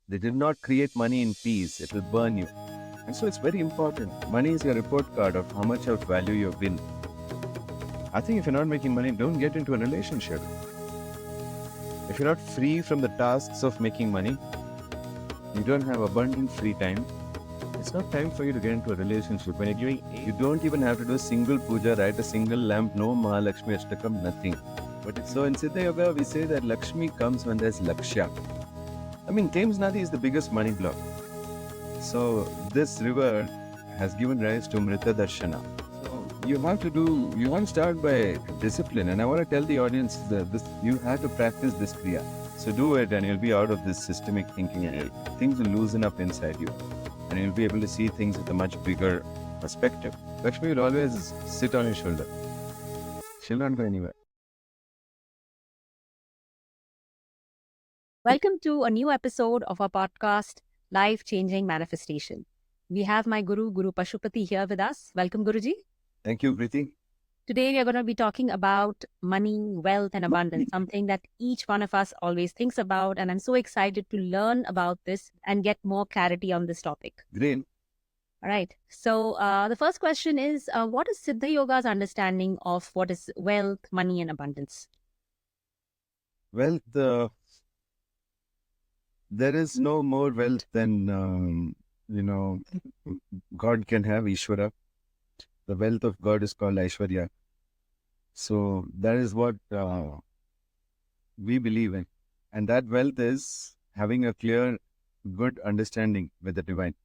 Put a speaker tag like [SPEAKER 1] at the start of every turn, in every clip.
[SPEAKER 1] They did not create money in peace. It will burn you. And so it's very important. Money is your report card of how much of value you've been. I think if you're not making money, don't get into a relationship. If you're not free from the tasks of making money, you don't have abundant free time, it's not time for you to get into a relationship. When you're doing, you don't even have to do a single puja, right? A single lamp, no Ma Lakshmi has to come, nothing. But so in Siddha Yoga, we say that Lakshmi comes when there's Lakshya. I mean, Thames Nadi is the biggest money block. So this river has given rise to Mrita Darshana. So you have to start by discipline. And I want to tell the audience that you have to practice this Kriya. So do it and you'll be out of this systemic thinking and things will loosen up inside you. And you'll be able to see things with a much bigger perspective. Lakshmi will always sit on your shoulder. She'll not go anywhere.
[SPEAKER 2] Welcome to a new episode of our podcast, Life Changing Manifestation. We have my Guru Pashupati here with us. Welcome, Guruji.
[SPEAKER 1] Thank you, Preeti.
[SPEAKER 2] Today, we are going to be talking about money, wealth, and abundance, something that each one of us always thinks about. And I'm so excited to learn about this and get more clarity on this topic.
[SPEAKER 1] Great.
[SPEAKER 2] All right. So the first question is, what is Siddha Yoga's understanding of what is wealth, money, and abundance?
[SPEAKER 1] Wealth, there is no more wealth than, God can have, Ishvara. The wealth of God is called Aishwarya. So that is what we believe in. And that wealth is having a clear, good understanding with the divine.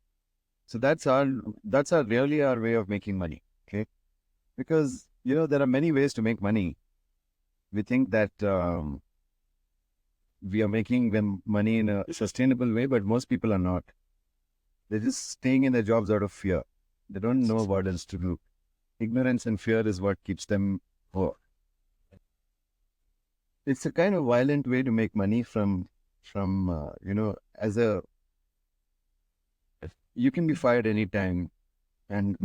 [SPEAKER 1] So that's really our way of making money. Okay. Because, there are many ways to make money. We think that we are making money in a sustainable way, but most people are not. They're just staying in their jobs out of fear. They don't know what else to do. Ignorance and fear is what keeps them poor. It's a kind of violent way to make money from you can be fired anytime. And,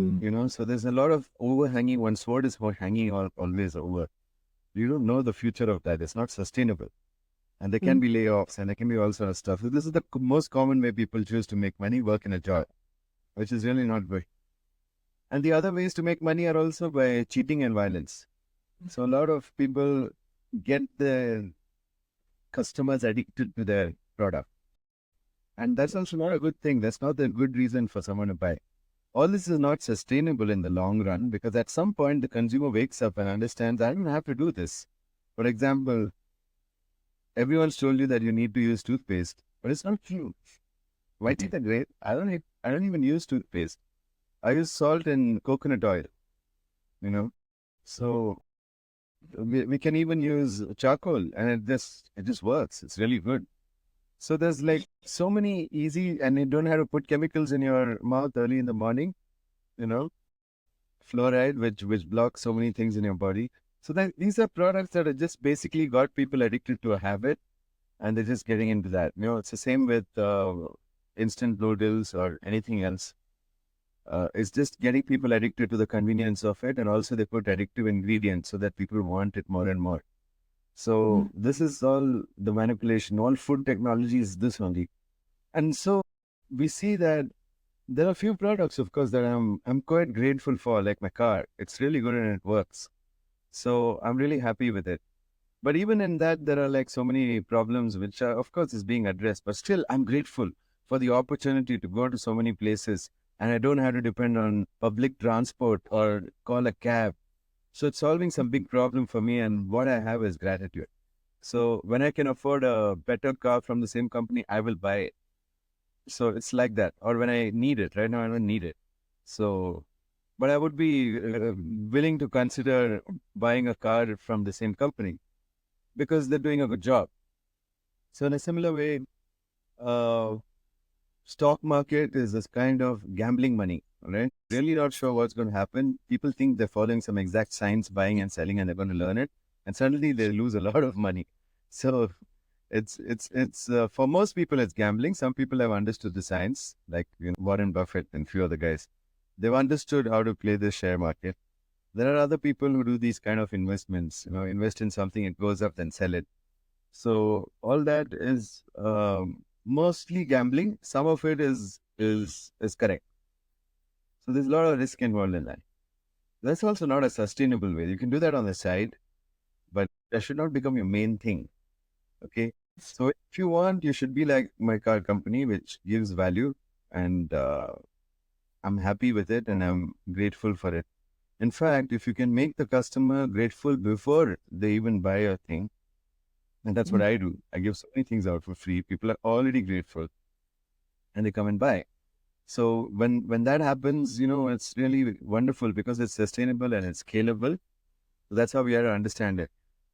[SPEAKER 1] so there's a lot of overhanging. One sword is hanging always over. You don't know the future of that. It's not sustainable. And there can be layoffs and there can be all sort of stuff. So this is the most common way people choose to make money, work in a job, which is really not good. And the other ways to make money are also by cheating and violence. So a lot of people get the customers addicted to their product. And that's also not a good thing. That's not a good reason for someone to buy. All this is not sustainable in the long run because at some point the consumer wakes up and understands, I don't have to do this. For example, everyone's told you that you need to use toothpaste, but it's not true. Why take the grape? I don't even use toothpaste. I use salt and coconut oil, So we can even use charcoal and it just works. It's really good. So there's like so many easy, and you don't have to put chemicals in your mouth early in the morning, fluoride, which blocks so many things in your body. So then these are products that are just basically got people addicted to a habit and they're just getting into that. It's the same with instant noodles or anything else. It's just getting people addicted to the convenience of it, and also they put addictive ingredients so that people want it more and more. So this is all the manipulation. All food technology is this only. And so we see that there are a few products, of course, that I'm quite grateful for, like my car. It's really good and it works. So I'm really happy with it. But even in that, there are like so many problems, which are, of course, is being addressed. But still, I'm grateful for the opportunity to go to so many places. And I don't have to depend on public transport or call a cab. So it's solving some big problem for me. And what I have is gratitude. So when I can afford a better car from the same company, I will buy it. So it's like that. Or when I need it. Right now, I don't need it. So, but I would be willing to consider buying a car from the same company because they're doing a good job. So in a similar way, stock market is this kind of gambling money, right? Really not sure what's going to happen. People think they're following some exact science, buying and selling, and they're going to learn it. And suddenly they lose a lot of money. So it's for most people, it's gambling. Some people have understood the science, like Warren Buffett and few other guys. They've understood how to play the share market. There are other people who do these kind of investments, invest in something, it goes up, then sell it. So all that is mostly gambling. Some of it is correct. So there's a lot of risk involved in that. That's also not a sustainable way. You can do that on the side, but that should not become your main thing. Okay. So if you want, you should be like my car company, which gives value, and I'm happy with it and I'm grateful for it. In fact, if you can make the customer grateful before they even buy a thing, and that's what I do. I give so many things out for free. People are already grateful and they come and buy. So when that happens, it's really wonderful because it's sustainable and it's scalable. So that's how we have to understand it.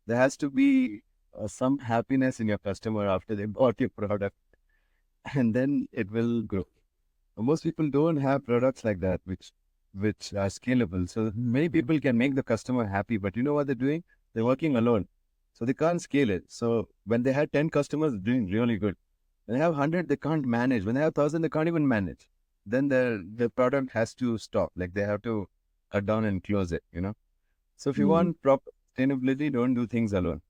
[SPEAKER 1] There has to be some happiness in your customer after they bought your product, and then it will grow. Most people don't have products like that, which are scalable. So many people can make the customer happy, but you know what they're doing? They're working alone, so they can't scale it. So when they had 10 customers, doing really good. When they have 100, they can't manage. When they have 1,000, they can't even manage. Then the product has to stop. Like they have to cut down and close it. So if you
[SPEAKER 2] Mm.
[SPEAKER 1] want proper sustainability, don't do things alone.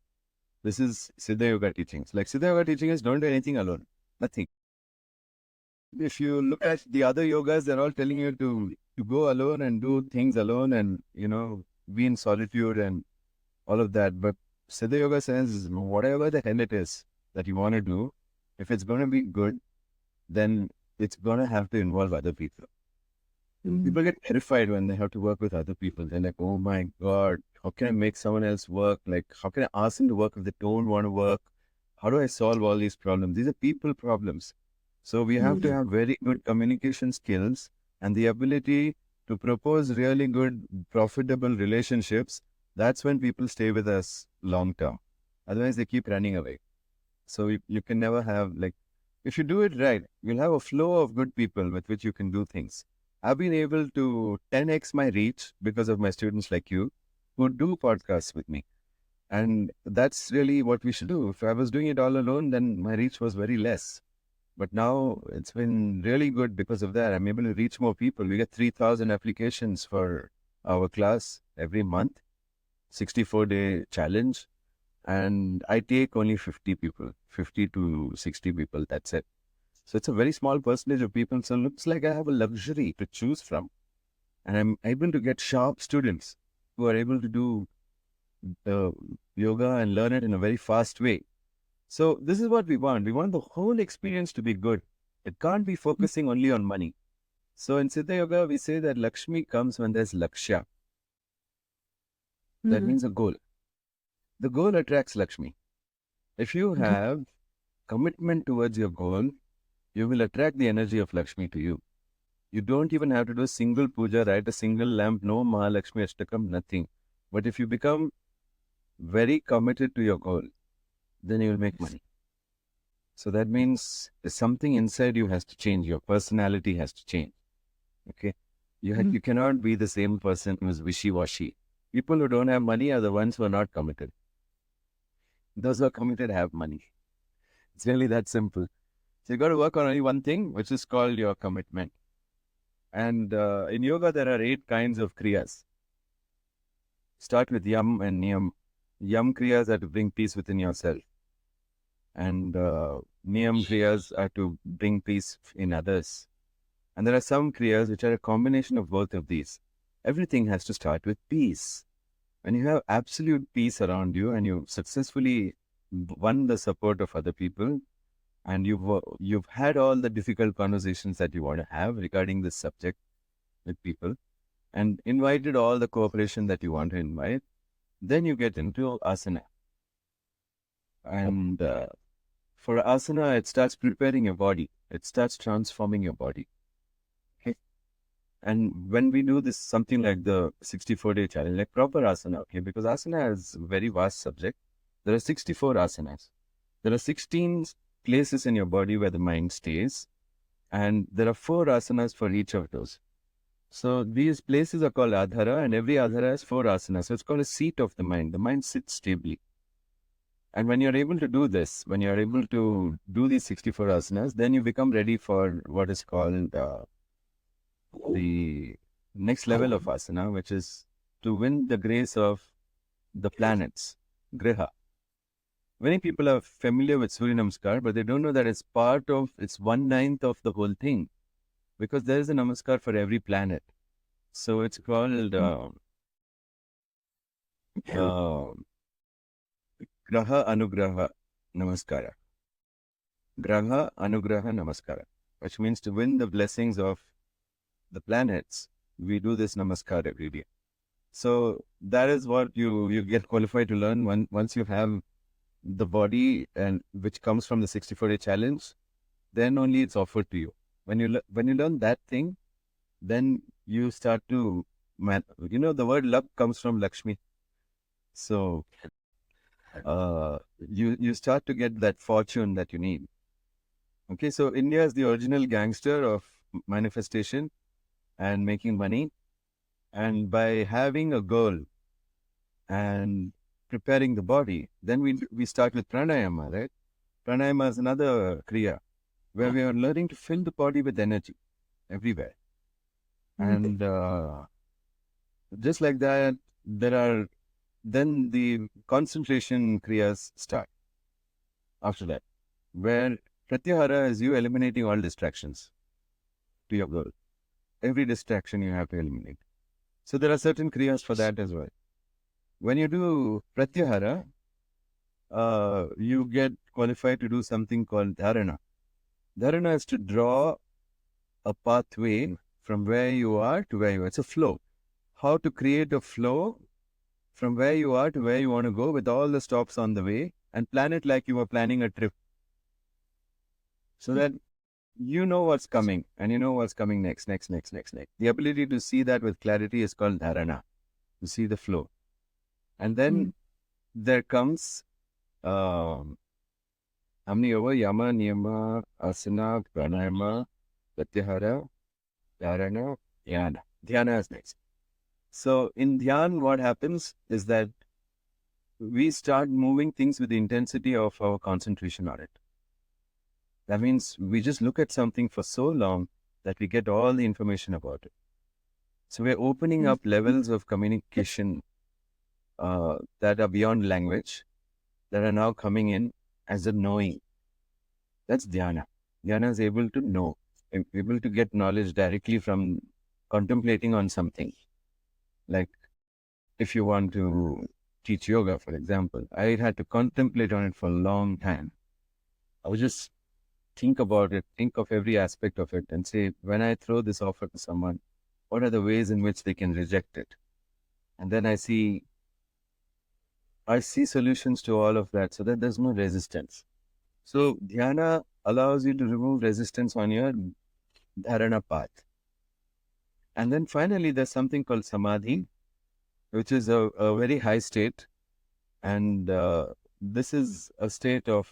[SPEAKER 1] This is Siddha Yoga teachings. Like Siddha Yoga teaching is don't do anything alone. Nothing. If you look at the other yogas, they're all telling you to go alone and do things alone and be in solitude and all of that. But Siddha Yoga says whatever the hell it is that you want to do, if it's going to be good, then it's going to have to involve other people. People get terrified when they have to work with other people. They're like, oh my God, how can I make someone else work? Like, how can I ask them to work if they don't want to work? How do I solve all these problems? These are people problems. So we have to have very good communication skills and the ability to propose really good, profitable relationships. That's when people stay with us long term. Otherwise, they keep running away. So you can never have, like, if you do it right, you'll have a flow of good people with which you can do things. I've been able to 10x my reach because of my students like you who do podcasts with me. And that's really what we should do. If I was doing it all alone, then my reach was very less. But now it's been really good because of that. I'm able to reach more people. We get 3,000 applications for our class every month, 64-day challenge. And I take only 50 people, 50 to 60 people. That's it. So it's a very small percentage of people. So it looks like I have a luxury to choose from. And I'm able to get sharp students who are able to do the yoga and learn it in a very fast way. So this is what we want. We want the whole experience to be good. It can't be focusing only on money. So in Siddha Yoga, we say that Lakshmi comes when there's Lakshya. That means a goal. The goal attracts Lakshmi. If you have commitment towards your goal, you will attract the energy of Lakshmi to you. You don't even have to do a single puja, write a single lamp, no Ma Lakshmi Ashtakam, nothing. But if you become very committed to your goal, then you will make money. So that means something inside you has to change. Your personality has to change. Okay. You cannot be the same person who's wishy-washy. People who don't have money are the ones who are not committed. Those who are committed have money. It's really that simple. So you got to work on only one thing, which is called your commitment. And in yoga, there are 8 kinds of kriyas. Start with yam and niyam. Yam kriyas are to bring peace within yourself. And niyam kriyas are to bring peace in others. And there are some kriyas which are a combination of both of these. Everything has to start with peace. When you have absolute peace around you and you successfully won the support of other people, and you've had all the difficult conversations that you want to have regarding this subject with people, and invited all the cooperation that you want to invite, then you get into asana. And for asana, it starts preparing your body. It starts transforming your body. Okay. And when we do this, something like the 64-day challenge, like proper asana, okay, because asana is a very vast subject. There are 64 asanas. There are 16 places in your body where the mind stays. And there are 4 asanas for each of those. So these places are called adhara, and every adhara has 4 asanas. So it's called a seat of the mind. The mind sits stably. And when you're able to do this, when you're able to do these 64 asanas, then you become ready for what is called the next level of asana, which is to win the grace of the planets, griha. Many people are familiar with Surya Namaskar, but they don't know that it's 1/9 of the whole thing, because there is a Namaskar for every planet. So it's called uh, Graha Anugraha Namaskara. Graha Anugraha Namaskara, which means to win the blessings of the planets. We do this Namaskar every day. So that is what you get qualified to learn once you have the body, and which comes from the 64-day challenge. Then only it's offered to you. When you learn that thing, then you start to the word luck comes from Lakshmi. So you start to get that fortune that you need. Okay, so India is the original gangster of manifestation and making money. And by having a goal and preparing the body, then we start with pranayama, right? Pranayama is another kriya where we are learning to fill the body with energy everywhere. And just like that, then the concentration kriyas start after that, where pratyahara is you eliminating all distractions to your goal. Every distraction you have to eliminate. So there are certain kriyas for that as well. When you do pratyahara, you get qualified to do something called dharana. Dharana is to draw a pathway from where you are to where you are. It's a flow. How to create a flow from where you are to where you want to go with all the stops on the way, and plan it like you were planning a trip. So that you know what's coming and you know what's coming next. The ability to see that with clarity is called dharana, to see the flow. And then there comes Amni over Yama, Niyama, Asana, Pranayama, Pratyahara, Dharana, Dhyana. Dhyana is next. So in Dhyan, what happens is that we start moving things with the intensity of our concentration on it. That means we just look at something for so long that we get all the information about it. So we're opening up levels of communication that are beyond language, that are now coming in as a knowing. That's dhyana. Dhyana is able to know, able to get knowledge directly from contemplating on something. Like if you want to teach yoga, for example, I had to contemplate on it for a long time. I would just think about it, think of every aspect of it, and say, when I throw this offer to someone, what are the ways in which they can reject it? And then I see solutions to all of that, so that there's no resistance. So dhyana allows you to remove resistance on your dharana path. And then finally, there's something called samadhi, which is a very high state. And this is a state of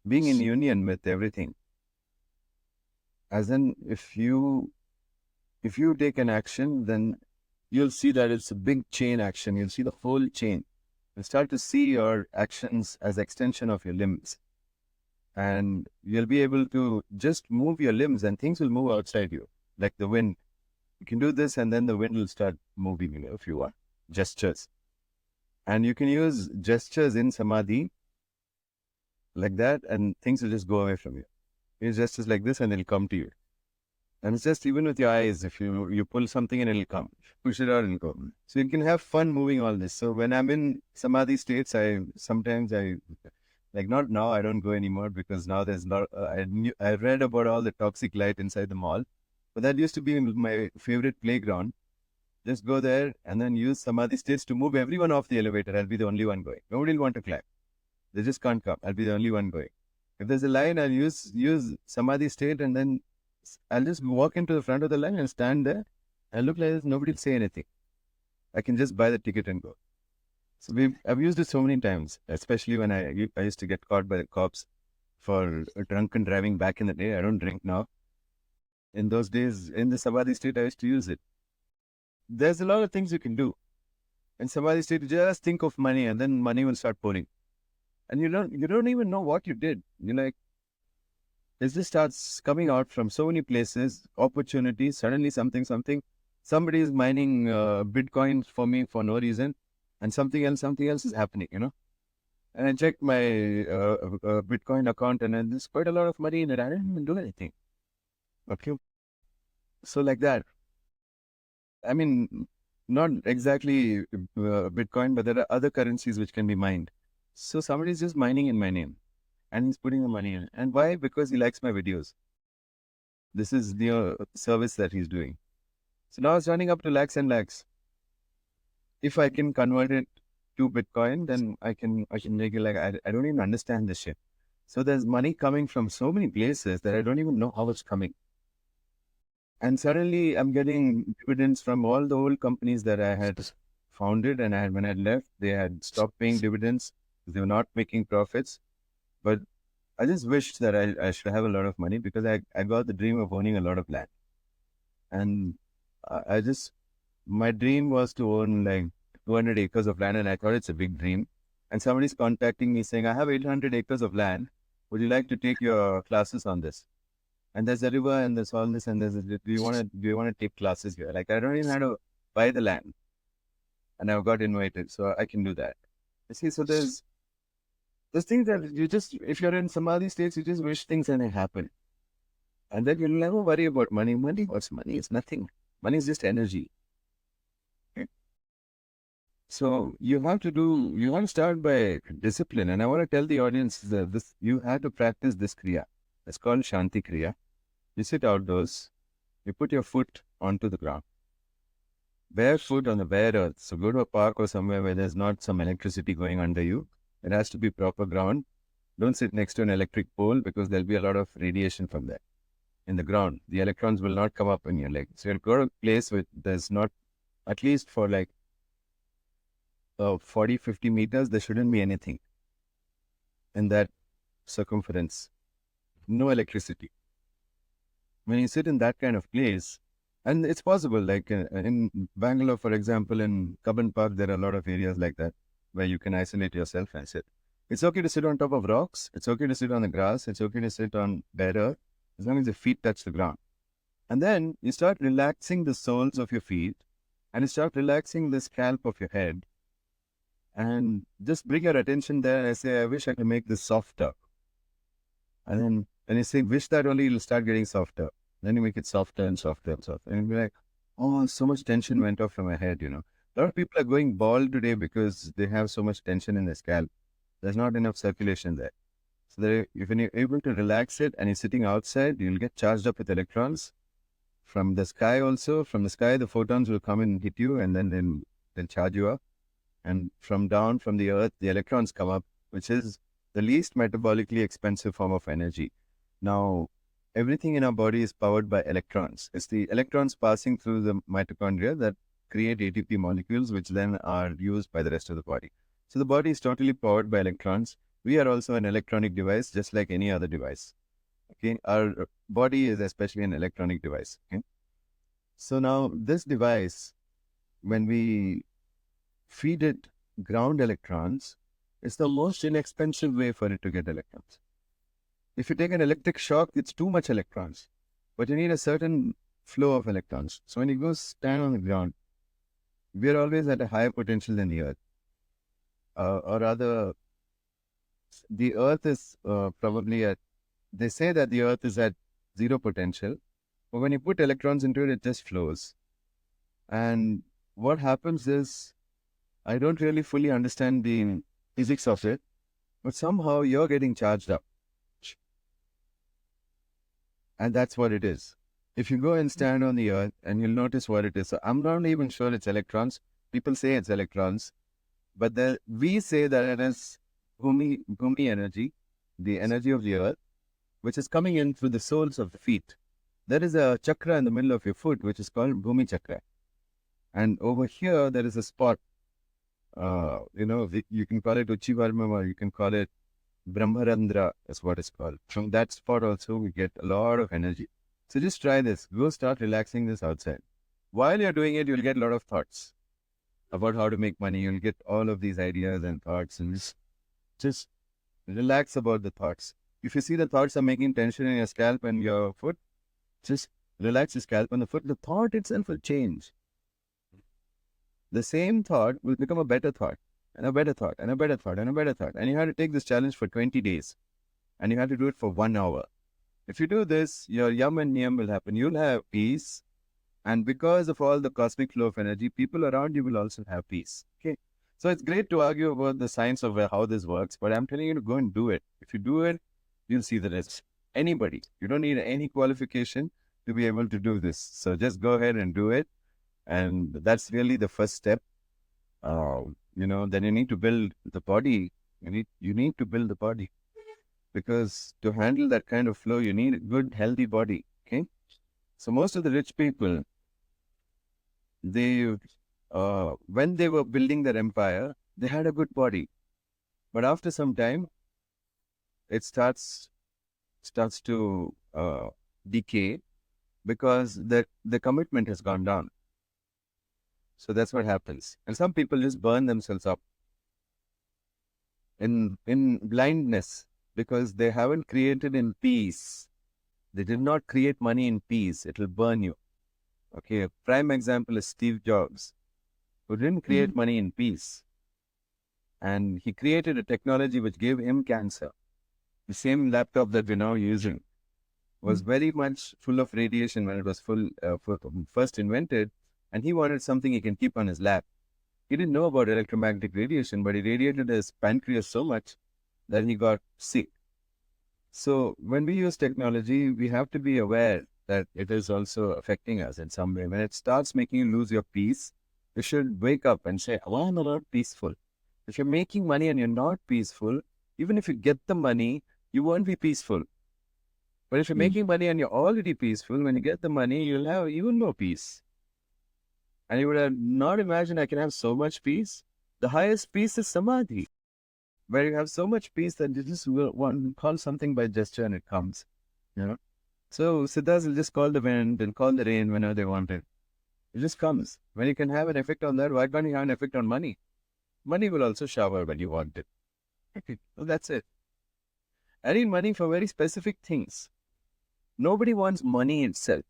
[SPEAKER 1] being in union with everything. As in, if you take an action, then you'll see that it's a big chain action. You'll see the whole chain. You'll start to see your actions as extension of your limbs. And you'll be able to just move your limbs and things will move outside you, like the wind. You can do this and then the wind will start moving, if you want. Gestures. And you can use gestures in samadhi like that, and things will just go away from you. Use gestures like this and it'll come to you. And it's just even with your eyes, if you pull something and it'll come. Push it out and go. So you can have fun moving all this. So when I'm in samadhi states, sometimes like not now, I don't go anymore because now there's not, I read about all the toxic light inside the mall. But that used to be my favorite playground. Just go there and then use samadhi states to move everyone off the elevator. I'll be the only one going. Nobody will want to climb. They just can't come. I'll be the only one going. If there's a line, I'll use samadhi state and then I'll just walk into the front of the line and stand there and look like this. Nobody will say anything. I can just buy the ticket and go. So I've used it so many times, especially when I used to get caught by the cops for drunken driving back in the day. I don't drink now. In those days, in the samadhi state, I used to use it. There's a lot of things you can do. In samadhi state, you just think of money and then money will start pouring. And you don't even know what you did. You're like, it just starts coming out from so many places, opportunities, suddenly something. Somebody is mining Bitcoin for me for no reason, and something else is happening, And I checked my Bitcoin account, and then there's quite a lot of money in it. I didn't even do anything. Okay. So like that. I mean, not exactly Bitcoin, but there are other currencies which can be mined. So somebody's just mining in my name and he's putting the money in. And why? Because he likes my videos. This is the service that he's doing. So now it's running up to lakhs and lakhs. If I can convert it to Bitcoin, then I can make it like I don't even understand this shit. So there's money coming from so many places that I don't even know how it's coming. And suddenly I'm getting dividends from all the old companies that I had founded. And when I left, they had stopped paying dividends. They were not making profits. But I just wished that I should have a lot of money because I got the dream of owning a lot of land. And my dream was to own like 200 acres of land. And I thought it's a big dream. And somebody's contacting me saying, I have 800 acres of land. Would you like to take your classes on this? And there's a river and there's all this and do you want to take classes here? Like I don't even have to buy the land, and I got invited, so I can do that. You see, so there's things that you just, if you're in Samadhi states, you just wish things and they happen, and then you'll never worry about money. Money, what's money? It's nothing. Money is just energy. Okay? So you have to start by discipline, and I want to tell the audience that this you have to practice this kriya. It's called Shanti Kriya. You sit outdoors. You put your foot onto the ground, barefoot on the bare earth. So go to a park or somewhere where there's not some electricity going under you. It has to be proper ground. Don't sit next to an electric pole because there'll be a lot of radiation from there. In the ground, the electrons will not come up in your leg. So you'll go to a place where there's not, at least for like 40, 50 meters, there shouldn't be anything in that circumference. No electricity. When you sit in that kind of place, and it's possible, like in Bangalore, for example, in Cubbon Park, there are a lot of areas like that where you can isolate yourself and sit. It's okay to sit on top of rocks. It's okay to sit on the grass. It's okay to sit on bare earth as long as your feet touch the ground. And then you start relaxing the soles of your feet and you start relaxing the scalp of your head. And just bring your attention there. I say, I wish I could make this softer. And then when you say, wish that only, you'll start getting softer. Then you make it softer and softer and softer. And you'll be like, oh, so much tension went off from my head, A lot of people are going bald today because they have so much tension in their scalp. There's not enough circulation there. So when you're able to relax it and you're sitting outside, you'll get charged up with electrons. From the sky also, from the sky, the photons will come and hit you and then they'll charge you up. And from the earth, the electrons come up, which is the least metabolically expensive form of energy. Now, everything in our body is powered by electrons. It's the electrons passing through the mitochondria that create ATP molecules, which then are used by the rest of the body. So the body is totally powered by electrons. We are also an electronic device, just like any other device. Okay, our body is especially an electronic device. Okay, so now this device, when we feed it ground electrons, it's the most inexpensive way for it to get electrons. If you take an electric shock, it's too much electrons, but you need a certain flow of electrons. So when you go stand on the ground, we are always at a higher potential than the earth. Or rather, the earth is probably they say that the earth is at zero potential, but when you put electrons into it, it just flows. And what happens is, I don't really fully understand the physics of it, but somehow you're getting charged up. And that's what it is. If you go and stand on the earth and you'll notice what it is. So I'm not even sure it's electrons. People say it's electrons, but we say that it is Bhumi energy, the energy of the earth, which is coming in through the soles of the feet. There is a chakra in the middle of your foot, which is called Bhumi chakra. And over here, there is a spot. You can call it Uchivarmam or you can call it Brahmarandra is what it's called. From that spot also, we get a lot of energy. So just try this. Go start relaxing this outside. While you're doing it, you'll get a lot of thoughts about how to make money. You'll get all of these ideas and thoughts and just relax about the thoughts. If you see the thoughts are making tension in your scalp and your foot, just relax your scalp and the foot. The thought itself will change. The same thought will become a better thought. and a better thought, and a better thought, and a better thought. And you have to take this challenge for 20 days. And you have to do it for 1 hour. If you do this, your yum and niyam will happen. You'll have peace. And because of all the cosmic flow of energy, people around you will also have peace. Okay. So it's great to argue about the science of how this works, but I'm telling you to go and do it. If you do it, you'll see the results. Anybody. You don't need any qualification to be able to do this. So just go ahead and do it. And that's really the first step. Then you need to build the body. You need to build the body. Because to handle that kind of flow, you need a good, healthy body. Okay. So most of the rich people, when they were building their empire, they had a good body. But after some time, it starts to decay because the commitment has gone down. So that's what happens. And some people just burn themselves up in blindness because they haven't created in peace. They did not create money in peace. It will burn you. Okay, a prime example is Steve Jobs, who didn't create money in peace. And he created a technology which gave him cancer. The same laptop that we're now using was very much full of radiation when it was first invented. And he wanted something he can keep on his lap. He didn't know about electromagnetic radiation, but he radiated his pancreas so much that he got sick. So when we use technology, we have to be aware that it is also affecting us in some way. When it starts making you lose your peace, you should wake up and say, why am I not peaceful? If you're making money and you're not peaceful, even if you get the money, you won't be peaceful. But if you're making money and you're already peaceful, when you get the money, you'll have even more peace. And you would have not imagined I can have so much peace. The highest peace is samadhi, where you have so much peace that you just want call something by gesture and it comes. So Siddhas will just call the wind and call the rain whenever they want it. It just comes. When you can have an effect on that, why can't you have an effect on money? Money will also shower when you want it. So that's it. I need money for very specific things. Nobody wants money itself.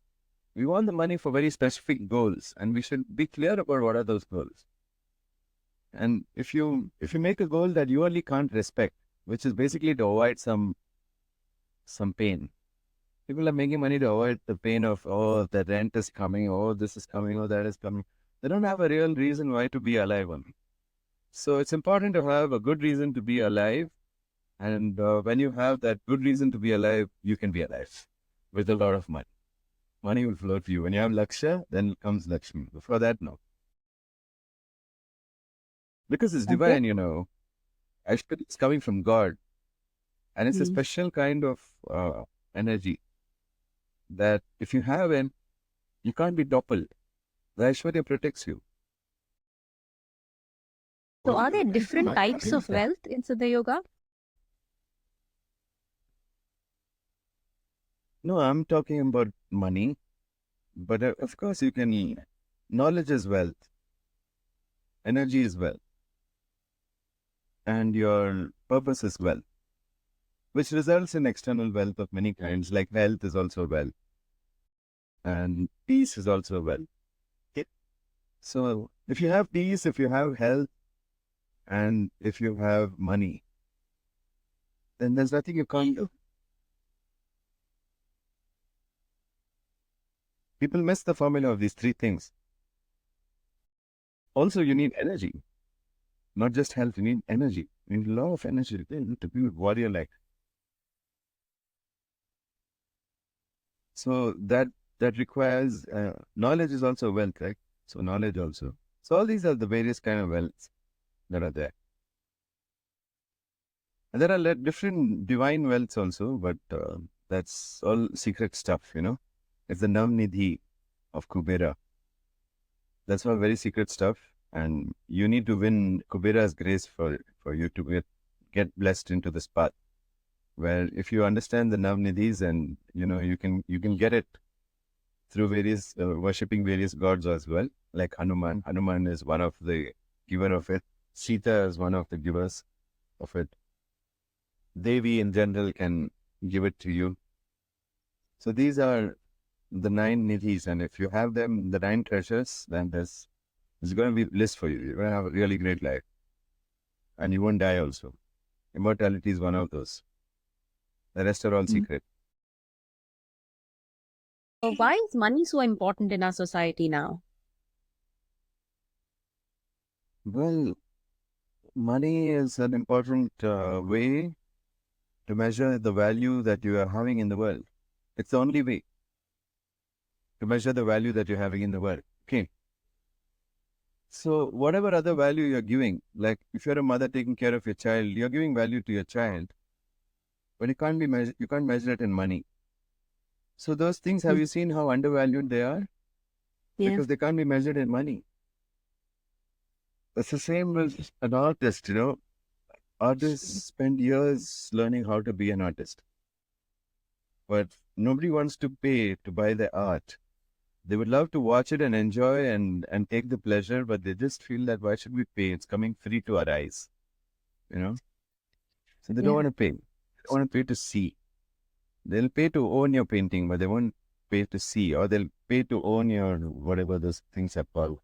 [SPEAKER 1] We want the money for very specific goals, and we should be clear about what are those goals. And if you make a goal that you only can't respect, which is basically to avoid some pain. People are making money to avoid the pain of, oh, the rent is coming, oh, this is coming, oh, that is coming. They don't have a real reason why to be alive. So it's important to have a good reason to be alive. And when you have that good reason to be alive, you can be alive with a lot of money. Money will flow to you. When you have Laksha, then comes Lakshmi. Before that, no. Because it's divine, Actually, it's coming from God. And it's a special kind of energy that if you have it, you can't be toppled. The Aishwarya protects you.
[SPEAKER 2] So are there different types of wealth in Siddha Yoga?
[SPEAKER 1] No, I'm talking about money. But of course, you can. Knowledge is wealth. Energy is wealth. And your purpose is wealth, which results in external wealth of many kinds, like health is also wealth. And peace is also wealth. Okay. So if you have peace, if you have health, and if you have money, then there's nothing you can't do. People miss the formula of these three things. Also, you need energy. Not just health, you need energy. You need a lot of energy to be warrior-like. So that requires, knowledge is also wealth, right? So knowledge also. So all these are the various kind of wealths that are there. And there are different divine wealths also, but that's all secret stuff, It's the Navnidhi of Kubera. That's all very secret stuff. And you need to win Kubera's grace for you to get blessed into this path. Where if you understand the Navnidhis and, you can get it through various, worshipping various gods as well. Like Hanuman. Hanuman is one of the giver of it. Sita is one of the givers of it. Devi in general can give it to you. So these are the 9 nidhis, and if you have them, the 9 treasures, then it's going to be bliss for you. You're going to have a really great life. and you won't die also. Immortality is one of those. The rest are all secret.
[SPEAKER 2] Why is money so important in our society now?
[SPEAKER 1] Well, money is an important way to measure the value that you are having in the world. It's the only way to measure the value that you're having in the world. Okay. So whatever other value you're giving, like if you're a mother taking care of your child, you're giving value to your child, but you can't measure it in money. So those things, have you seen how undervalued they are?
[SPEAKER 2] Yeah.
[SPEAKER 1] Because they can't be measured in money. It's the same with an artist, Artists spend years learning how to be an artist, but nobody wants to pay to buy their art. They would love to watch it and enjoy and take the pleasure, but they just feel that why should we pay? It's coming free to our eyes, you know? So they don't want to pay. They don't want to pay to see. They'll pay to own your painting, but they won't pay to see, or they'll pay to own your whatever those things are called.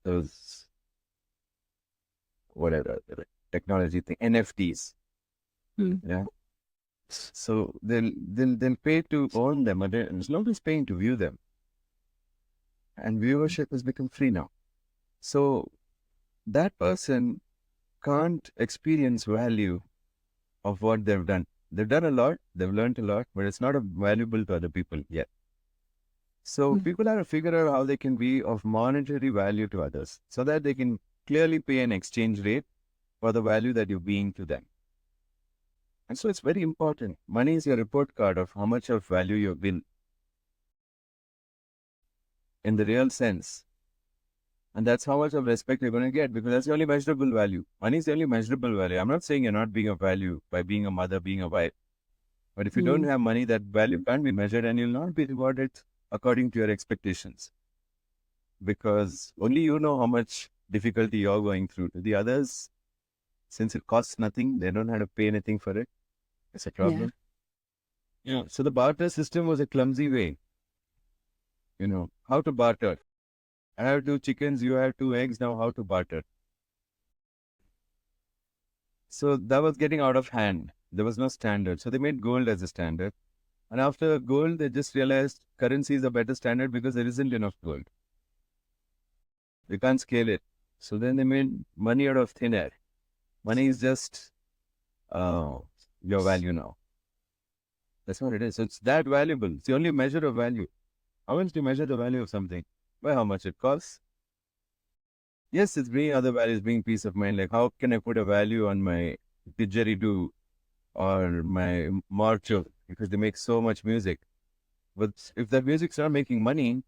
[SPEAKER 1] Those whatever the technology thing, NFTs. Yeah. So they'll pay to own them, but nobody's paying to view them. And viewership has become free now. So that person can't experience value of what they've done. They've done a lot, they've learned a lot, but it's not valuable to other people yet. So people have to figure out how they can be of monetary value to others so that they can clearly pay an exchange rate for the value that you're being to them. And so it's very important. Money is your report card of how much of value you've been in the real sense. And that's how much of respect you're going to get, because that's the only measurable value. Money is the only measurable value. I'm not saying you're not being of value by being a mother, being a wife. But if you don't have money, that value can't be measured and you'll not be rewarded according to your expectations. Because only you know how much difficulty you're going through. To the others, since it costs nothing, they don't have to pay anything for it. It's a problem. Yeah. So the barter system was a clumsy way. How to barter. I have 2 chickens, you have 2 eggs, now how to barter? So that was getting out of hand. There was no standard. So they made gold as a standard. And after gold, they just realized currency is a better standard because there isn't enough gold. They can't scale it. So then they made money out of thin air. Money is just your value now. That's what it is. So it's that valuable. It's the only measure of value. How else do you measure the value of something? By how much it costs. Yes, it's bringing other values, bringing peace of mind. Like, how can I put a value on my didgeridoo or my marcho? Because they make so much music. But if that music's not making money,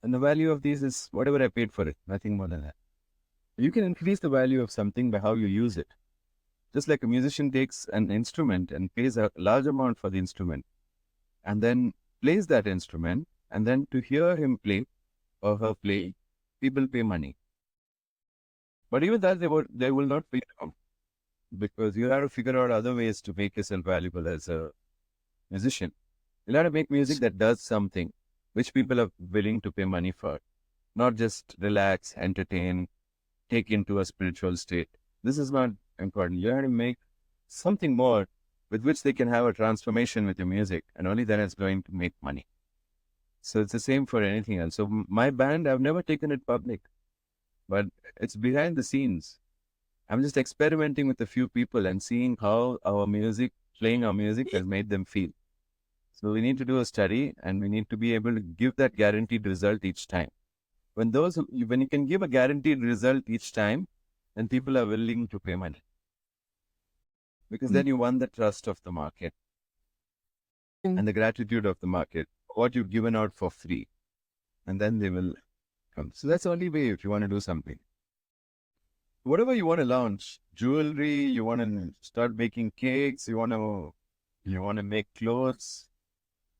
[SPEAKER 1] then the value of these is whatever I paid for it, nothing more than that. You can increase the value of something by how you use it. Just like a musician takes an instrument and pays a large amount for the instrument and then plays that instrument, and then to hear him play or her play, people pay money. But even that, they will not pay now, because you have to figure out other ways to make yourself valuable as a musician. You'll have to make music that does something which people are willing to pay money for, not just relax, entertain, take into a spiritual state. This is not important. You have to make something more with which they can have a transformation with your music, and only then it's going to make money. So it's the same for anything else. So my band, I've never taken it public, but it's behind the scenes. I'm just experimenting with a few people and seeing how playing our music has made them feel. So we need to do a study, and we need to be able to give that guaranteed result each time. When you can give a guaranteed result each time, then people are willing to pay money. Because then you won the trust of the market and the gratitude of the market, what you've given out for free. And then they will come. So that's the only way if you want to do something. Whatever you want to launch, jewelry, you want to start baking cakes, you want to make clothes,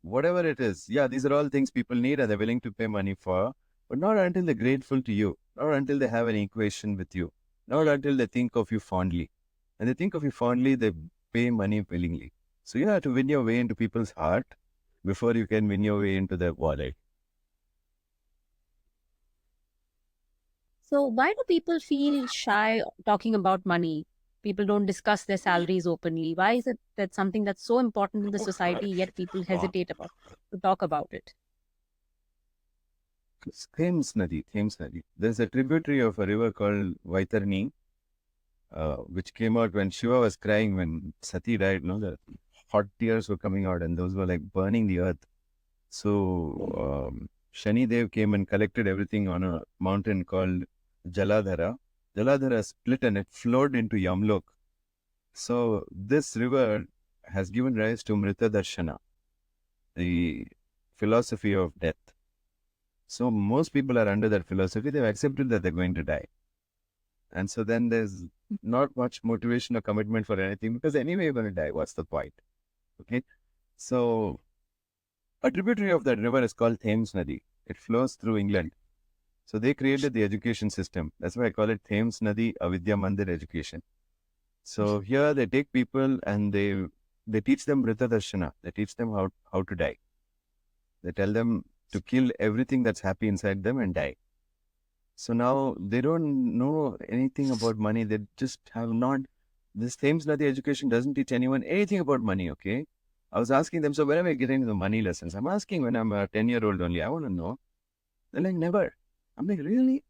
[SPEAKER 1] whatever it is. Yeah, these are all things people need and they're willing to pay money for, but not until they're grateful to you, not until they have an equation with you, not until they think of you fondly. And they think of you fondly, they pay money willingly. So you have to win your way into people's heart before you can win your way into their wallet.
[SPEAKER 2] So why do people feel shy talking about money? People don't discuss their salaries openly. Why is it that something that's so important in the society, yet people hesitate about to talk about it?
[SPEAKER 1] Thames Nadi, Thames Nadi. There's a tributary of a river called Vaitarni, which came out when Shiva was crying when Sati died. No, the hot tears were coming out, and those were like burning the earth. So Shani Dev came and collected everything on a mountain called Jaladhara. Jaladhara split and it flowed into Yamlok. So this river has given rise to Mrita Darshana, the philosophy of death. So most people are under that philosophy. They've accepted that they're going to die. And so then there's not much motivation or commitment for anything because anyway you're going to die. What's the point? Okay. So a tributary of that river is called Thames Nadi. It flows through England. So they created the education system. That's why I call it Thames Nadi Avidya Mandir education. So here they take people and they teach them Mrita Darshana. They teach them how to die. They tell them to kill everything that's happy inside them and die. So now they don't know anything about money. They just have not. This Thames Nadi education doesn't teach anyone anything about money, okay? I was asking them, so when am I getting the money lessons? I'm asking when I'm a 10-year-old only. I want to know. They're like, never. I'm like, really?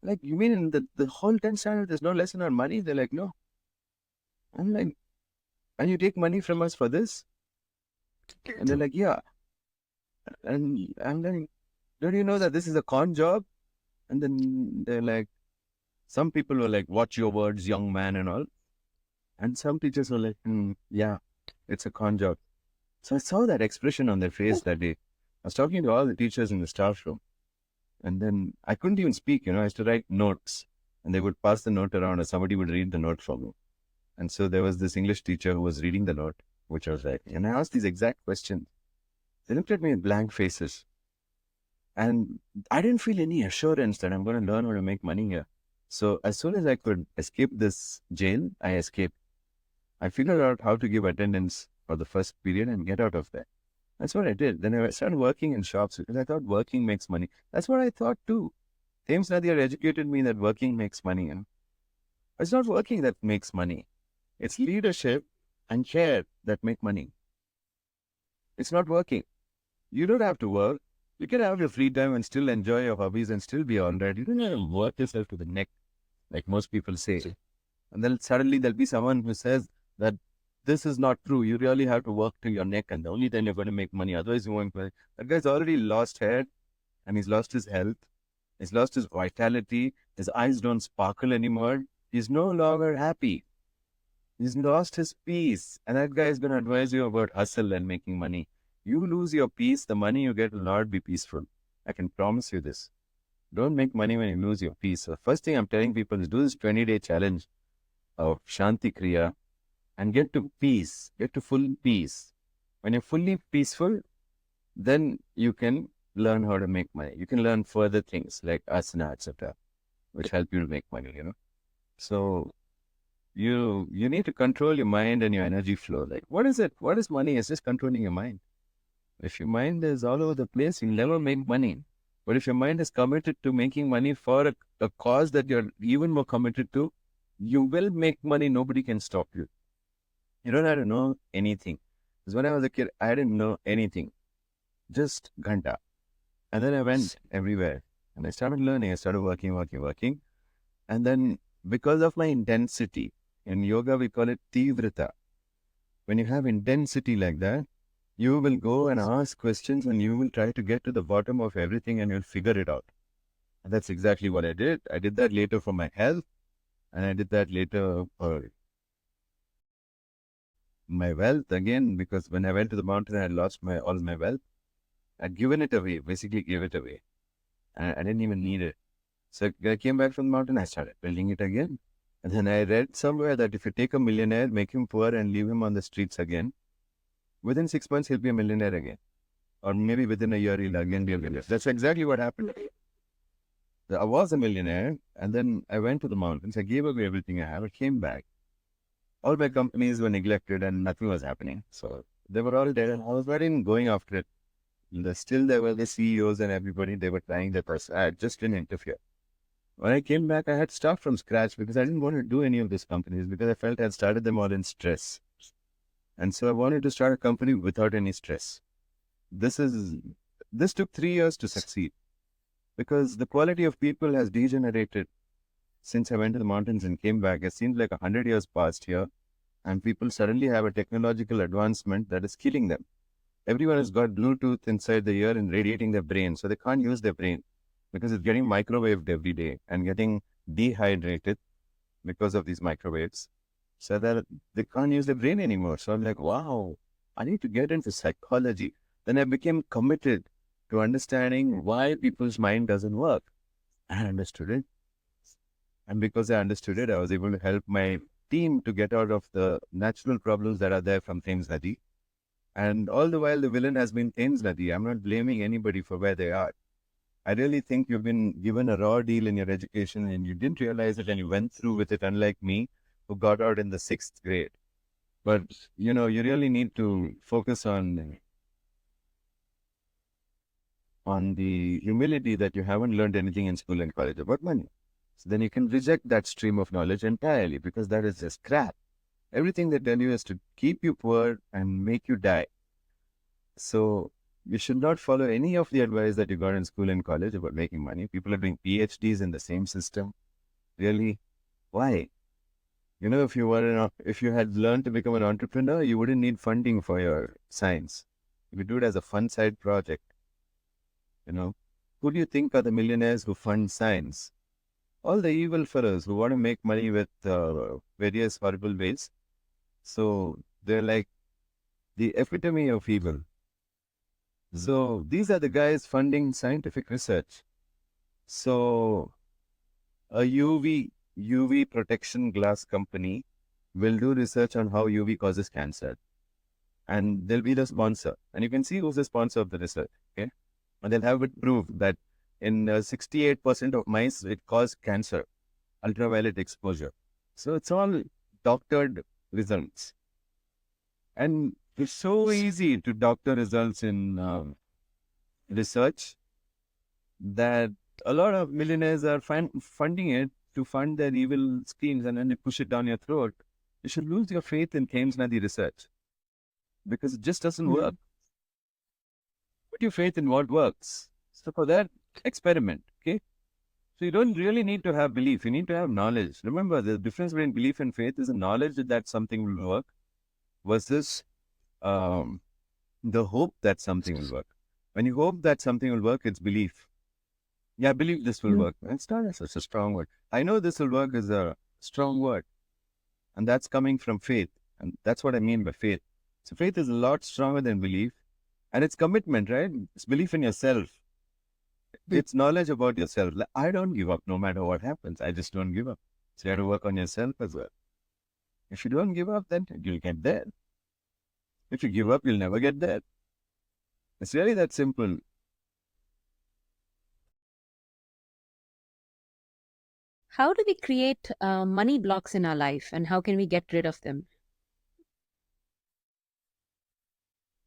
[SPEAKER 1] Like, you mean in the whole 10th standard, there's no lesson on money? They're like, no. I'm like, and you take money from us for this? And they're like, yeah. And I'm like, don't you know that this is a con job? And then they're like, some people were like, watch your words, young man, and all. And some teachers were like, yeah, it's a con job. So I saw that expression on their face that day. I was talking to all the teachers in the staff room. And then I couldn't even speak, I used to write notes. And they would pass the note around, or somebody would read the note for me. And so there was this English teacher who was reading the note, which I was writing. And I asked these exact questions. They looked at me with blank faces. And I didn't feel any assurance that I'm going to learn how to make money here. So as soon as I could escape this jail, I escaped. I figured out how to give attendance for the first period and get out of there. That's what I did. Then I started working in shops because I thought working makes money. That's what I thought too. Thames Nadir educated me that working makes money. It's not working that makes money. It's leadership and care that make money. It's not working. You don't have to work. You can have your free time and still enjoy your hobbies and still be all right. You don't have to work yourself to the neck, like most people say. And then suddenly there'll be someone who says that this is not true. You really have to work till your neck and only then you're going to make money. Otherwise you won't. That guy's already lost hair and he's lost his health. He's lost his vitality. His eyes don't sparkle anymore. He's no longer happy. He's lost his peace. And that guy is going to advise you about hustle and making money. You lose your peace, the money you get will not be peaceful. I can promise you this. Don't make money when you lose your peace. So the first thing I'm telling people is do this 20-day challenge of Shanti Kriya and get to peace, get to full peace. When you're fully peaceful, then you can learn how to make money. You can learn further things like asana, etc., which help you to make money, So you need to control your mind and your energy flow. Like, what is it? What is money? It's just controlling your mind. If your mind is all over the place, you'll never make money. But if your mind is committed to making money for a cause that you're even more committed to, you will make money. Nobody can stop you. You don't have to know anything. Because when I was a kid, I didn't know anything. Just ghanta. And then I went everywhere. And I started learning. I started working. And then because of my intensity, in yoga we call it tivrata. When you have intensity like that, you will go and ask questions and you will try to get to the bottom of everything and you'll figure it out. And that's exactly what I did. I did that later for my health and I did that later for my wealth again, because when I went to the mountain, I had lost all my wealth. I'd given it away, basically gave it away. And I didn't even need it. So I came back from the mountain, I started building it again. And then I read somewhere that if you take a millionaire, make him poor and leave him on the streets again, within 6 months, he'll be a millionaire again. Or maybe within a year, he'll again be a millionaire. That's exactly what happened. I was a millionaire, and then I went to the mountains. I gave away everything I have. I came back. All my companies were neglected, and nothing was happening. So they were all dead, and I was not even going after it. Still, there were the CEOs and everybody. They were trying their best. I just didn't interfere. When I came back, I had to start from scratch because I didn't want to do any of these companies because I felt I had started them all in stress. And so I wanted to start a company without any stress. This is this took 3 years to succeed because the quality of people has degenerated since I went to the mountains and came back. It seems like 100 years passed here, and people suddenly have a technological advancement that is killing them. Everyone has got Bluetooth inside the ear and radiating their brain, so they can't use their brain because it's getting microwaved every day and getting dehydrated because of these microwaves, so that they can't use their brain anymore. So I'm like, wow, I need to get into psychology. Then I became committed to understanding why people's mind doesn't work. I understood it. And because I understood it, I was able to help my team to get out of the natural problems that are there from Thames Nadi. And all the while, the villain has been Thames Nadi. I'm not blaming anybody for where they are. I really think you've been given a raw deal in your education and you didn't realize it and you went through with it, unlike me, who got out in the 6th grade. But, you really need to focus on the humility that you haven't learned anything in school and college about money. So then you can reject that stream of knowledge entirely because that is just crap. Everything they tell you is to keep you poor and make you die. So you should not follow any of the advice that you got in school and college about making money. People are doing PhDs in the same system. Really? Why? If you had learned to become an entrepreneur, you wouldn't need funding for your science. You could do it as a fun side project. Who do you think are the millionaires who fund science? All the evil fellows who want to make money with various horrible ways. So they're like the epitome of evil. So these are the guys funding scientific research. So a UV protection glass company will do research on how UV causes cancer. And they'll be the sponsor. And you can see who's the sponsor of the research. Okay. And they'll have it proved that in 68% of mice, it caused cancer, ultraviolet exposure. So it's all doctored results. And it's so easy to doctor results in research that a lot of millionaires are funding it to fund their evil schemes, and then they push it down your throat. You should lose your faith in Thames Nadi research because it just doesn't work. Put your faith in what works. So for that, experiment, okay? So you don't really need to have belief. You need to have knowledge. Remember, the difference between belief and faith is the knowledge that something will work versus the hope that something will work. When you hope that something will work, it's belief. Yeah, I believe this will work. It's not such a strong word. I know this will work is a strong word. And that's coming from faith. And that's what I mean by faith. So faith is a lot stronger than belief. And it's commitment, right? It's belief in yourself. It's knowledge about yourself. Like, I don't give up no matter what happens. I just don't give up. So you have to work on yourself as well. If you don't give up, then you'll get there. If you give up, you'll never get there. It's really that simple.
[SPEAKER 2] How do we create money blocks in our life, and how can we get rid of them?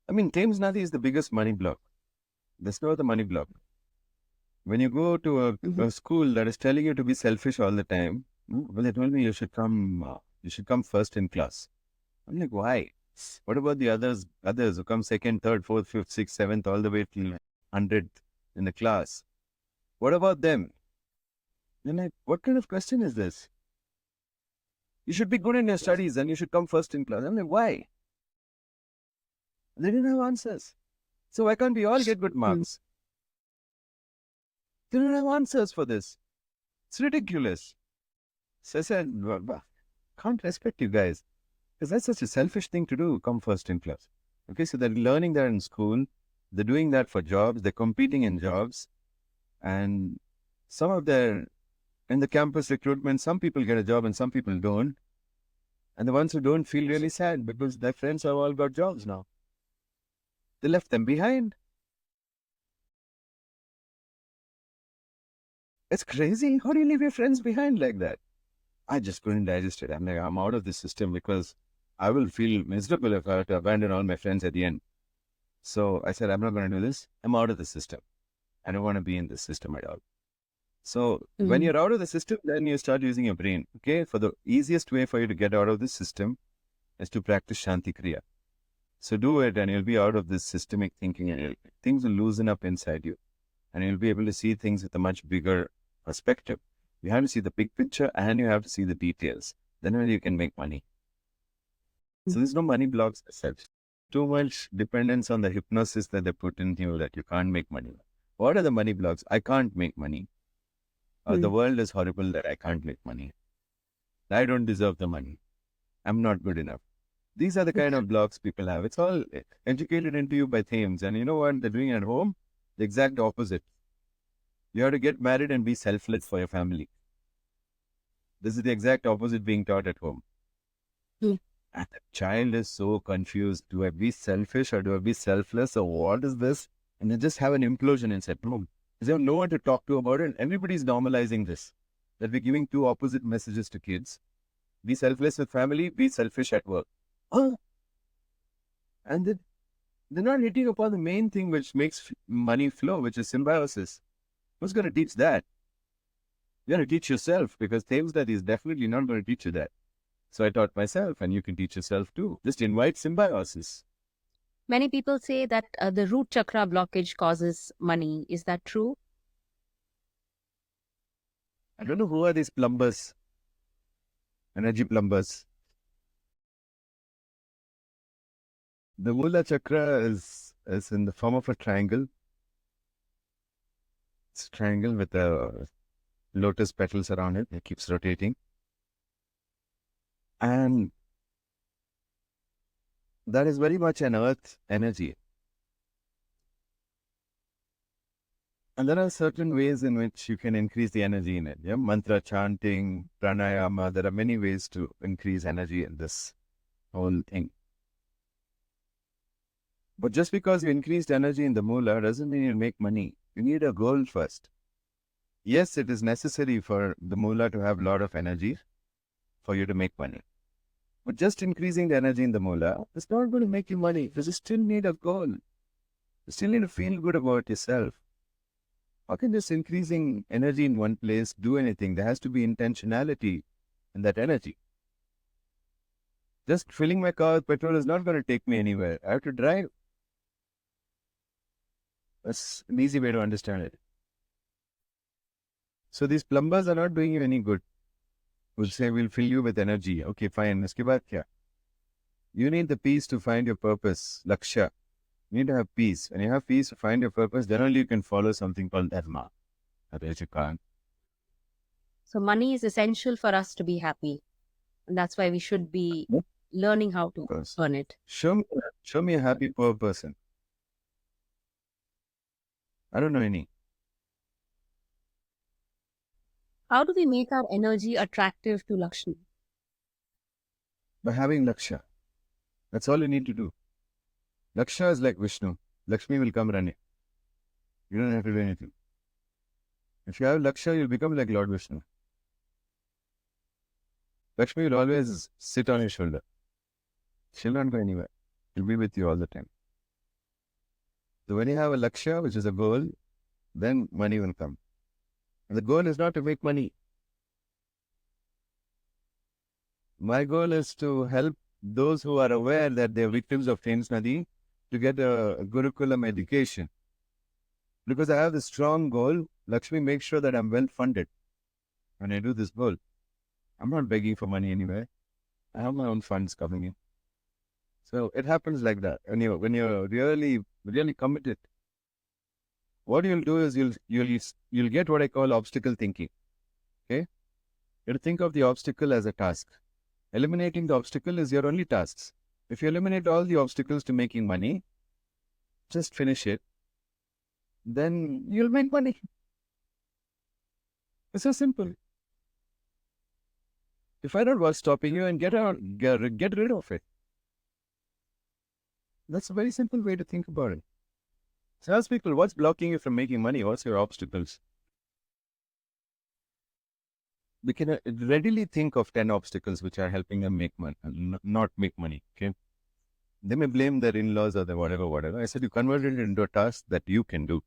[SPEAKER 1] I mean, Thames Nadi is the biggest money block. That's not the money block. When you go to a school that is telling you to be selfish all the time, well, they told me you should come first in class. I'm like, why? What about the others who come second, third, fourth, fifth, sixth, seventh, all the way till 100th in the class? What about them? Then like, what kind of question is this? You should be good in your studies and you should come first in class. I'm like, why? They didn't have answers. So why can't we all get good marks? They don't have answers for this. It's ridiculous. So I said, well, can't respect you guys. Because that's such a selfish thing to do, come first in class. Okay, so they're learning that in school. They're doing that for jobs. They're competing in jobs. And in the campus recruitment, some people get a job and some people don't. And the ones who don't feel really sad because their friends have all got jobs now. They left them behind. It's crazy. How do you leave your friends behind like that? I just couldn't digest it. I'm like, I'm out of this system because I will feel miserable if I have to abandon all my friends at the end. So I said, I'm not going to do this. I'm out of the system. I don't want to be in this system at all. So when you're out of the system, then you start using your brain. Okay. For the easiest way for you to get out of this system is to practice Shanti Kriya. So do it and you'll be out of this systemic thinking and things will loosen up inside you and you'll be able to see things with a much bigger perspective. You have to see the big picture and you have to see the details. Then only you can make money. So there's no money blocks as such. Too much dependence on the hypnosis that they put in you that you can't make money. What are the money blocks? I can't make money. The world is horrible that I can't make money. I don't deserve the money. I'm not good enough. These are the kind of blocks people have. It's all educated into you by themes. And you know what they're doing at home? The exact opposite. You have to get married and be selfless for your family. This is the exact opposite being taught at home. And the child is so confused. Do I be selfish or do I be selfless? Or what is this? And they just have an implosion inside. Boom. They have no one to talk to about it. And everybody's normalizing this. That we're giving two opposite messages to kids. Be selfless with family, be selfish at work. And they're not hitting upon the main thing which makes money flow, which is symbiosis. Who's going to teach that? You're going to teach yourself because Thames is definitely not going to teach you that. So I taught myself and you can teach yourself too. Just invite symbiosis.
[SPEAKER 2] Many people say that the root chakra blockage causes money. Is that true?
[SPEAKER 1] I don't know who are these plumbers, energy plumbers. The Mula chakra is in the form of a triangle. It's a triangle with lotus petals around it. It keeps rotating. And that is very much an earth energy. And there are certain ways in which you can increase the energy in it. Yeah? Mantra chanting, pranayama, there are many ways to increase energy in this whole thing. But just because you increased energy in the Mula doesn't mean you make money. You need a goal first. Yes, it is necessary for the Mula to have a lot of energy for you to make money. But just increasing the energy in the Mula is not going to make you money because you still need a goal. You still need to feel good about yourself. How can just increasing energy in one place do anything? There has to be intentionality in that energy. Just filling my car with petrol is not going to take me anywhere. I have to drive. That's an easy way to understand it. So these plumbers are not doing you any good. We'll say we'll fill you with energy. Okay, fine. Uske baad kya? You need the peace to find your purpose, Laksha. You need to have peace. When you have peace to find your purpose, then only you can follow something called dharma. Otherwise you can't.
[SPEAKER 2] So money is essential for us to be happy. And that's why we should be learning how to earn it.
[SPEAKER 1] Show me a happy, poor person. I don't know any.
[SPEAKER 2] How do we make our energy attractive to Lakshmi?
[SPEAKER 1] By having Laksha. That's all you need to do. Laksha is like Vishnu. Lakshmi will come running. You don't have to do anything. If you have Laksha, you'll become like Lord Vishnu. Lakshmi will always sit on your shoulder. She'll not go anywhere. She'll be with you all the time. So when you have a Laksha, which is a goal, then money will come. And the goal is not to make money. My goal is to help those who are aware that they're victims of Thames Nadi to get a Gurukulam education. Because I have this strong goal, Lakshmi makes sure that I'm well funded when I do this goal. I'm not begging for money anywhere. I have my own funds coming in. So it happens like that. When you're really committed, what you'll do is you'll get what I call obstacle thinking. Okay? You'll think of the obstacle as a task. Eliminating the obstacle is your only task. If you eliminate all the obstacles to making money, just finish it, then you'll make money. It's so simple. If I don't what's stopping you and get rid of it. That's a very simple way to think about it. So ask people, what's blocking you from making money? What's your obstacles? We can readily think of 10 obstacles which are helping them make money, not make money. Okay, they may blame their in-laws or their whatever. I said, you convert it into a task that you can do.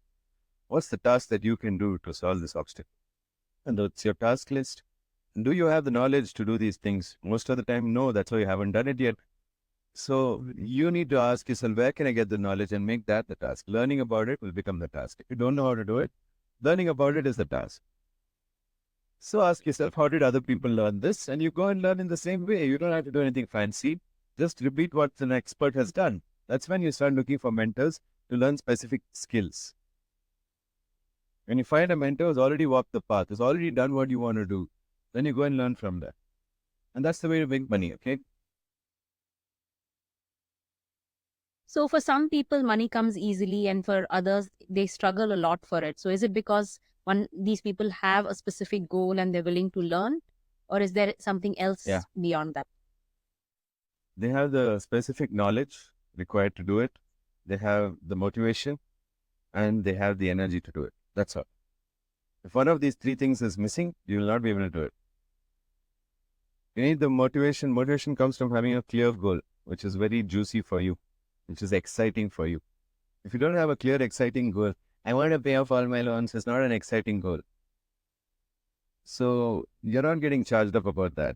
[SPEAKER 1] What's the task that you can do to solve this obstacle? And that's your task list. Do you have the knowledge to do these things? Most of the time, no, that's why you haven't done it yet. So you need to ask yourself, where can I get the knowledge, and make that the task. Learning about it will become the task. If you don't know how to do it, learning about it is the task. So ask yourself, how did other people learn this? And you go and learn in the same way. You don't have to do anything fancy. Just repeat what an expert has done. That's when you start looking for mentors to learn specific skills. When you find a mentor who's already walked the path, has already done what you want to do, then you go and learn from that. And that's the way to make money, okay?
[SPEAKER 2] So for some people, money comes easily, and for others, they struggle a lot for it. So is it because these people have a specific goal and they're willing to learn, or is there something else
[SPEAKER 1] Yeah.
[SPEAKER 2] beyond that?
[SPEAKER 1] They have the specific knowledge required to do it. They have the motivation, and they have the energy to do it. That's all. If one of these three things is missing, you will not be able to do it. You need the motivation. Motivation comes from having a clear goal, which is very juicy for you, which is exciting for you. If you don't have a clear, exciting goal, I want to pay off all my loans, it's not an exciting goal. So you're not getting charged up about that.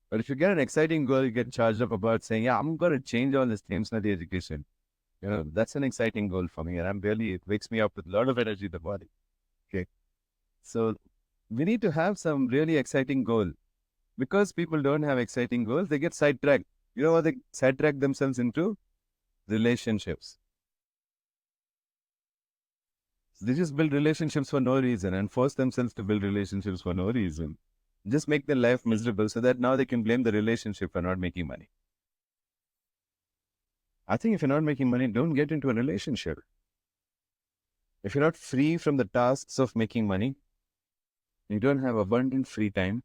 [SPEAKER 1] But if you get an exciting goal, you get charged up about saying, yeah, I'm going to change all this things in the education. That's an exciting goal for me. And it wakes me up with a lot of energy in the body. Okay. So we need to have some really exciting goal. Because people don't have exciting goals, they get sidetracked. You know what they sidetrack themselves into? Relationships. They just build relationships for no reason and force themselves to build relationships for no reason. Just make their life miserable so that now they can blame the relationship for not making money. I think if you're not making money, don't get into a relationship. If you're not free from the tasks of making money, you don't have abundant free time,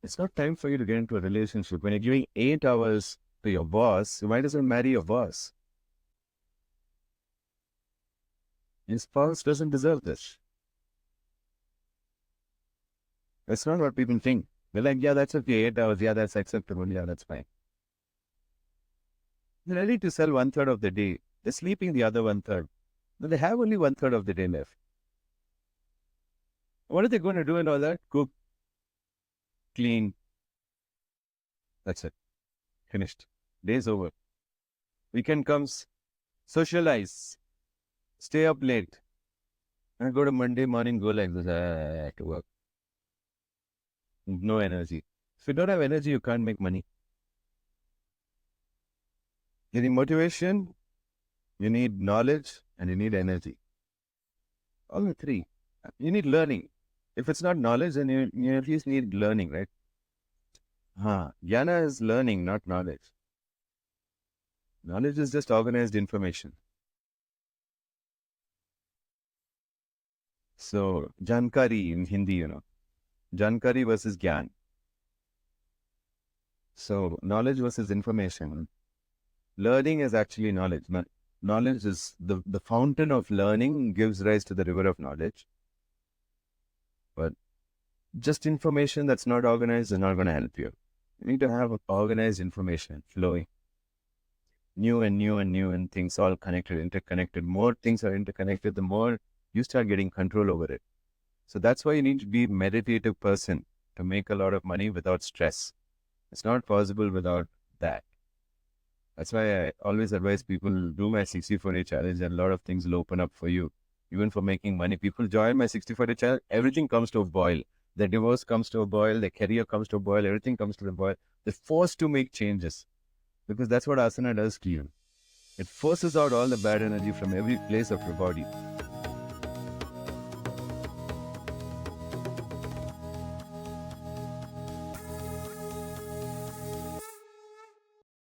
[SPEAKER 1] it's not time for you to get into a relationship. When you're giving 8 hours to your boss, you might as well marry your boss. Your spouse doesn't deserve this. That's not what people think. They're like, yeah, that's okay, 8 hours, yeah, that's acceptable, yeah, that's fine. They're ready to sell 1/3 of the day. They're sleeping the other 1/3. But they have only 1/3 of the day left. What are they going to do in all that? Cook, clean. That's it. Finished. Day's over. Weekend comes, socialize, stay up late. And go to Monday morning, go like this, to work. No energy. If you don't have energy, you can't make money. You need motivation, you need knowledge, and you need energy. All the three. You need learning. If it's not knowledge, then you at least need learning, right? Jnana is learning, not knowledge. Knowledge is just organized information. So, jankari in Hindi, Jankari versus Gyan. So, knowledge versus information. Learning is actually knowledge. Knowledge is the fountain of learning, gives rise to the river of knowledge. But just information that's not organized is not going to help you. You need to have organized information flowing. New and things all connected, interconnected. More things are interconnected, the more you start getting control over it. So that's why you need to be a meditative person to make a lot of money without stress. It's not possible without that. That's why I always advise people do my 64-day challenge, and a lot of things will open up for you. Even for making money, people join my 64-day challenge, everything comes to a boil. Their divorce comes to a boil, their career comes to a boil, everything comes to a boil. They're forced to make changes because that's what asana does to you. It forces out all the bad energy from every place of your body.